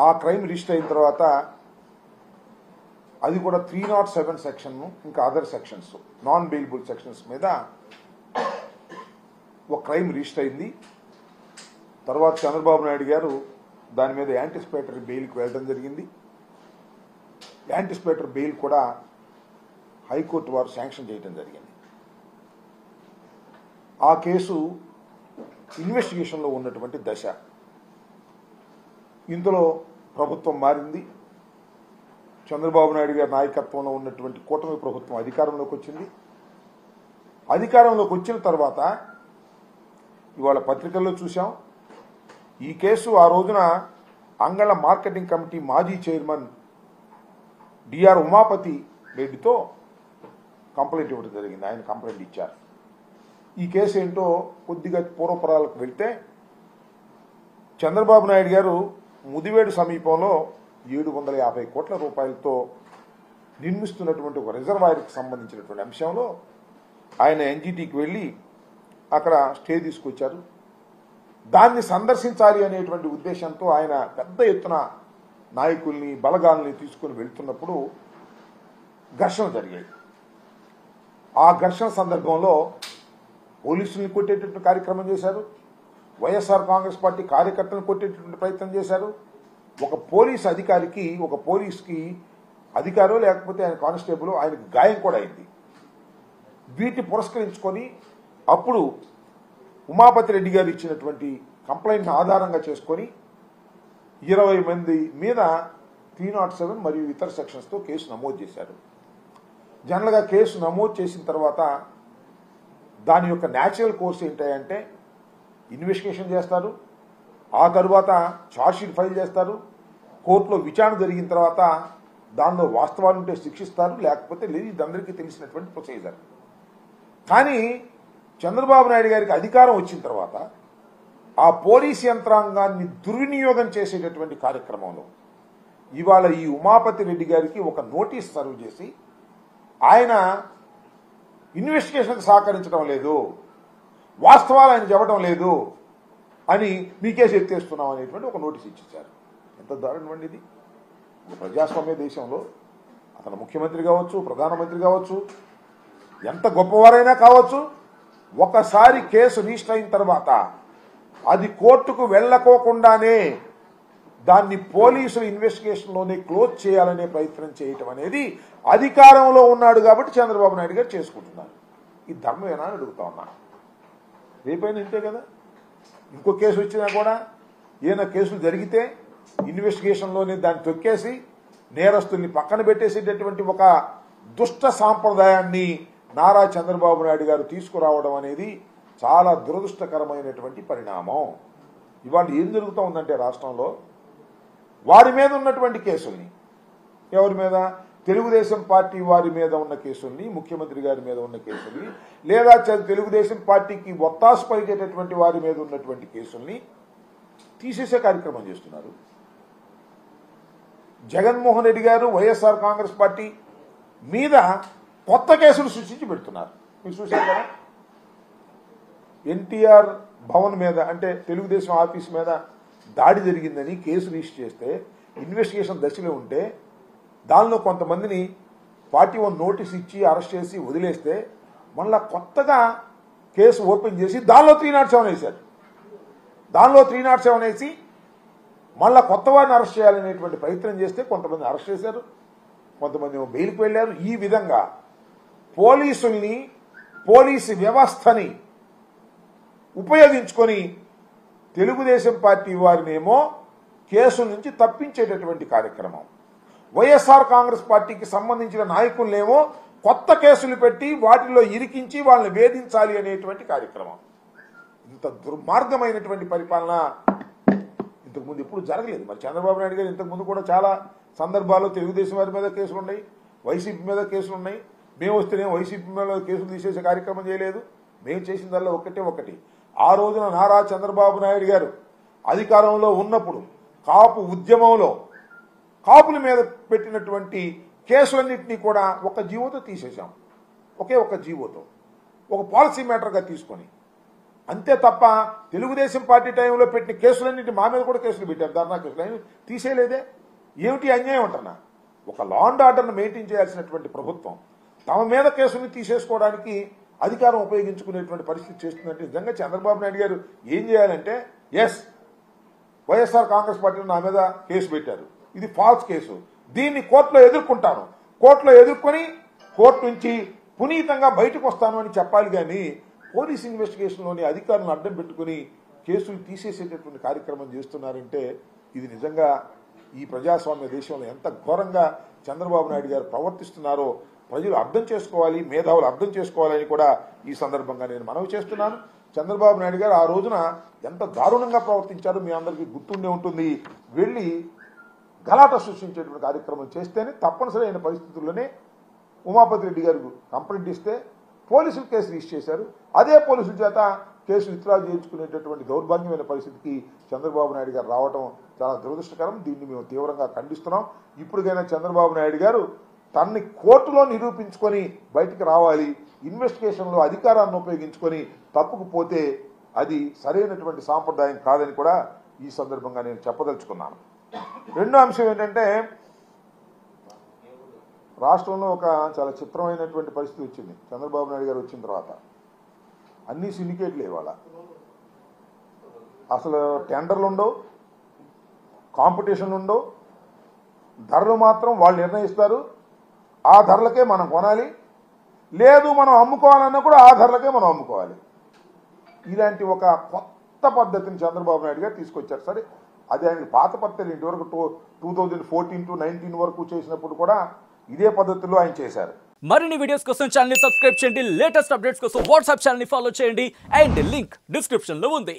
ఆ crime register అయిన తర్వాత అది కూడా 307 సెక్షన్ ఇంకా other sections non bailable sections మీద ఒక క్రైమ్ రిజిస్టర్ అయింది. తర్వాత చంద్రబాబు నాయుడు గారు దాని మీద యాంటిసిపేటరీ బెయిల్కి వెళ్ళడం జరిగింది. యాంటిసిపేటరీ బెయిల్ కూడా హైకోర్టు వారు శాంక్షన్ చేయడం జరిగింది. ఆ కేసు ఇన్వెస్టిగేషన్లో ఉన్నటువంటి దశ. ఇందులో ప్రభుత్వం మారింది. చంద్రబాబు నాయుడు గారి నాయకత్వంలో ఉన్నటువంటి కూటమి ప్రభుత్వం అధికారంలోకి వచ్చింది. అధికారంలోకి వచ్చిన తర్వాత ఇవాళ పత్రికల్లో చూసాం. ఈ కేసు ఆ రోజున అంగళ్ళ మార్కెటింగ్ కమిటీ మాజీ చైర్మన్ డిఆర్ ఉమాపతి రెడ్డితో కంప్లైంట్ ఇవ్వడం జరిగింది. ఆయన కంప్లైంట్ ఇచ్చారు. ఈ కేసు ఏంటో కొద్దిగా పూర్వపురాలకు వెళ్తే చంద్రబాబు నాయుడు గారు ముదివేడు సమీపంలో 750 కోట్ల రూపాయలతో నిర్మిస్తున్నటువంటి ఒక రిజర్వాయర్కి సంబంధించినటువంటి అంశంలో ఆయన ఎన్జిటికి వెళ్ళి అక్కడ స్టే తీసుకొచ్చారు. దాన్ని సందర్శించాలి అనేటువంటి ఉద్దేశంతో ఆయన పెద్ద ఎత్తున నాయకుల్ని బలగాల్ని తీసుకుని వెళ్తున్నప్పుడు ఘర్షణ జరిగాయి. ఆ ఘర్షణ సందర్భంలో పోలీసుల్ని కొట్టేటటువంటి కార్యక్రమం చేశారు. వైఎస్ఆర్ కాంగ్రెస్ పార్టీ కార్యకర్తలను కొట్టేటటువంటి ప్రయత్నం చేశారు. ఒక పోలీస్ అధికారికి ఒక పోలీస్కి అధికారో లేకపోతే ఆయన కానిస్టేబుల్ ఆయనకు గాయం కూడా అయింది. వీటిని పురస్కరించుకొని అప్పుడు ఉమాపతి రెడ్డి గారు ఇచ్చినటువంటి కంప్లైంట్ని ఆధారంగా చేసుకొని 20 మంది మీద 307 మరియు ఇతర సెక్షన్స్తో కేసు నమోదు చేశారు. జనరల్గా కేసు నమోదు చేసిన తర్వాత దాని యొక్క న్యాచురల్ కోర్స్ ఏంటంటే ఇన్వెస్టిగేషన్ చేస్తారు. ఆ తర్వాత ఛార్జ్షీట్ ఫైల్ చేస్తారు. కోర్టులో విచారణ జరిగిన తర్వాత దానిలో వాస్తవాలు ఉంటే శిక్షిస్తారు, లేకపోతే లేదు. ఇది అందరికీ తెలిసినటువంటి ప్రొసీజర్. కానీ చంద్రబాబు నాయుడు గారికి అధికారం వచ్చిన తర్వాత ఆ పోలీస్ యంత్రాంగాన్ని దుర్వినియోగం చేసేటటువంటి కార్యక్రమంలో ఇవాళ ఈ ఉమాపతి రెడ్డి గారికి ఒక నోటీస్ సర్వ్ చేసి ఆయన ఇన్వెస్టిగేషన్కి సహకరించడం లేదు, వాస్తవాలు ఆయన చెప్పడం లేదు అని మీకేసి ఎత్తేస్తున్నాం అనేటువంటి ఒక నోటీస్ ఇచ్చేశారు. ఎంత దారుణం అండి ఇది! ప్రజాస్వామ్య దేశంలో అతను ముఖ్యమంత్రి కావచ్చు, ప్రధానమంత్రి కావచ్చు, ఎంత గొప్పవారైనా కావచ్చు, ఒకసారి కేసు రిజిస్టర్ అయిన తర్వాత అది కోర్టుకు వెళ్ళకోకుండానే దాన్ని పోలీసుల ఇన్వెస్టిగేషన్లోనే క్లోజ్ చేయాలనే ప్రయత్నం చేయటం అనేది అధికారంలో ఉన్నాడు కాబట్టి చంద్రబాబు నాయుడు గారు చేసుకుంటున్నారు. ఈ ధర్మమేనా అని అడుగుతా ఉన్నా. రేపైనా ఇంతే కదా. ఇంకో కేసు వచ్చినా కూడా ఏదైనా కేసులు జరిగితే ఇన్వెస్టిగేషన్లోనే దాన్ని తొక్కేసి నేరస్తుల్ని పక్కన పెట్టేసేటటువంటి ఒక దుష్ట సాంప్రదాయాన్ని నారా చంద్రబాబు నాయుడు గారు తీసుకురావడం అనేది చాలా దురదృష్టకరమైనటువంటి పరిణామం. ఇవాళ ఏం జరుగుతూ ఉందంటే రాష్ట్రంలో వారి మీద ఉన్నటువంటి కేసుల్ని, ఎవరి మీద, తెలుగుదేశం పార్టీ వారి మీద ఉన్న కేసుల్ని, ముఖ్యమంత్రి గారి మీద ఉన్న కేసుల్ని, లేదా తెలుగుదేశం పార్టీకి ఒత్తాసు పలికేటటువంటి వారి మీద ఉన్నటువంటి కేసుల్ని తీసేసే కార్యక్రమం చేస్తున్నారు. జగన్మోహన్ రెడ్డి గారు వైఎస్ఆర్ కాంగ్రెస్ పార్టీ మీద కొత్త కేసులు సృష్టించి పెడుతున్నారు. మీరు చూశారు కదా. ఎన్టీఆర్ భవన్ మీద అంటే తెలుగుదేశం ఆఫీస్ మీద దాడి జరిగిందని కేసు రిజిస్టర్ చేస్తే ఇన్వెస్టిగేషన్ దశలో ఉంటే దానిలో కొంతమందిని 41 నోటీస్ ఇచ్చి అరెస్ట్ చేసి వదిలేస్తే మళ్ళా కొత్తగా కేసు ఓపెన్ చేసి దానిలో 307 వేశారు. దానిలో 307 వేసి మళ్ళా కొత్త వారిని అరెస్ట్ చేయాలనేటువంటి ప్రయత్నం చేస్తే కొంతమంది అరెస్ట్ చేశారు, కొంతమంది బెయిల్కి వెళ్ళారు. ఈ విధంగా పోలీసుల్ని, పోలీసు వ్యవస్థని ఉపయోగించుకొని తెలుగుదేశం పార్టీ వారినేమో కేసుల నుంచి తప్పించేటటువంటి కార్యక్రమం, వైఎస్ఆర్ కాంగ్రెస్ పార్టీకి సంబంధించిన నాయకులనేమో కొత్త కేసులు పెట్టి వాటిలో ఇరికించి వాళ్ళని వేధించాలి అనేటువంటి కార్యక్రమం. ఇంత దుర్మార్గమైనటువంటి పరిపాలన ఇంతకుముందు ఎప్పుడు జరగలేదు. మరి చంద్రబాబు నాయుడు గారు ఇంతకుముందు కూడా చాలా సందర్భాల్లో తెలుగుదేశం వారి మీద కేసులు ఉన్నాయి, వైసీపీ మీద కేసులు ఉన్నాయి. మేము వస్తేనే వైసీపీ మీద కేసులు తీసేసే కార్యక్రమం చేయలేదు. మేము చేసిందల్లా ఒకటి ఆ రోజున నారా చంద్రబాబు నాయుడు గారు అధికారంలో ఉన్నప్పుడు కాపు ఉద్యమంలో కాపుల మీద పెట్టినటువంటి కేసులన్నింటినీ కూడా ఒక జీవోతో తీసేశాం. ఒకే ఒక జీవోతో, ఒక పాలసీ మ్యాటర్గా తీసుకొని అంతే తప్ప తెలుగుదేశం పార్టీ టైంలో పెట్టిన కేసులన్నింటి మా మీద కూడా కేసులు పెట్టారు, ధర్నా కేసులు తీసేయలేదే. ఏమిటి అన్యాయం అంటున్నా? ఒక లా అండ్ ఆర్డర్ను మెయింటైన్ చేయాల్సినటువంటి ప్రభుత్వం తమ మీద కేసుని తీసేసుకోవడానికి అధికారం ఉపయోగించుకునేటువంటి పరిస్థితి చేస్తుందంటే నిజంగా చంద్రబాబు నాయుడు గారు ఏం చేయాలంటే, ఎస్ వైఎస్ఆర్ కాంగ్రెస్ పార్టీలో నా మీద కేసు పెట్టారు, ఇది ఫాల్స్ కేసు, దీన్ని కోర్టులో ఎదుర్కొంటాను, కోర్టులో ఎదుర్కొని కోర్టు నుంచి పునీతంగా బయటకు వస్తాను అని చెప్పాలి. కానీ పోలీస్ ఇన్వెస్టిగేషన్లోని అధికారులను అడ్డం పెట్టుకుని కేసులు తీసేసేటటువంటి కార్యక్రమం చేస్తున్నారంటే ఇది నిజంగా ఈ ప్రజాస్వామ్య దేశంలో ఎంత ఘోరంగా చంద్రబాబు నాయుడు గారు ప్రవర్తిస్తున్నారో ప్రజలు అర్థం చేసుకోవాలి, మేధావులు అర్థం చేసుకోవాలని కూడా ఈ సందర్భంగా నేను మనవి చేస్తున్నాను. చంద్రబాబు నాయుడు గారు ఆ రోజున ఎంత దారుణంగా ప్రవర్తించారో మీ అందరికీ గుర్తుండే ఉంటుంది. వెళ్ళి గలాట సృష్టించేటువంటి కార్యక్రమం చేస్తేనే తప్పనిసరి అయిన పరిస్థితుల్లోనే ఉమాపతి రెడ్డి గారు కంప్లైంట్ ఇస్తే పోలీసులు కేసు రిజిస్టర్ చేశారు. అదే పోలీసుల చేత కేసు విత్డ్రా చేయించుకునేటటువంటి దౌర్భాగ్యమైన పరిస్థితికి చంద్రబాబు నాయుడు గారు రావడం చాలా దురదృష్టకరం. దీన్ని మేము తీవ్రంగా ఖండిస్తున్నాం. ఇప్పటికైనా చంద్రబాబు నాయుడు గారు తనని కోర్టులో నిరూపించుకొని బయటికి రావాలి. ఇన్వెస్టిగేషన్లో అధికారాన్ని ఉపయోగించుకొని తప్పుకు పోతే అది సరైనటువంటి సాంప్రదాయం కాదని కూడా ఈ సందర్భంగా నేను చెప్పదలుచుకున్నాను. రెండో అంశం ఏంటంటే, రాష్ట్రంలో ఒక చాలా చిత్రమైనటువంటి పరిస్థితి వచ్చింది. చంద్రబాబు నాయుడు గారు వచ్చిన తర్వాత అన్ని సిండికేట్లు ఇవాళ అసలు టెండర్లు ఉండవు, కాంపిటీషన్లు ఉండవు, ధరలు మాత్రం వాళ్ళు నిర్ణయిస్తారు, ఆ ధరలకే మనం కొనాలి, లేదు మనం అమ్ముకోవాలన్నా కూడా ఆ ధరలకే మనం అమ్ముకోవాలి. ఇలాంటి ఒక కొత్త పద్ధతిని చంద్రబాబు నాయుడు గారు తీసుకొచ్చారు. సరే, అది ఆయన పాత పద్ధతి ఇంతవరకు 2014 to 19 వరకు చేసినప్పుడు కూడా ఇదే పద్ధతిలో ఆయన చేశారు. మరిన్ని వీడియోస్ కోసం ఛానల్ ని సబ్స్క్రైబ్ చేయండి, లేటెస్ట్ అప్డేట్స్ కోసం వాట్సాప్ ఛానల్ ని ఫాలో చేయండి అండ్ లింక్ డిస్క్రిప్షన్ లో ఉంది.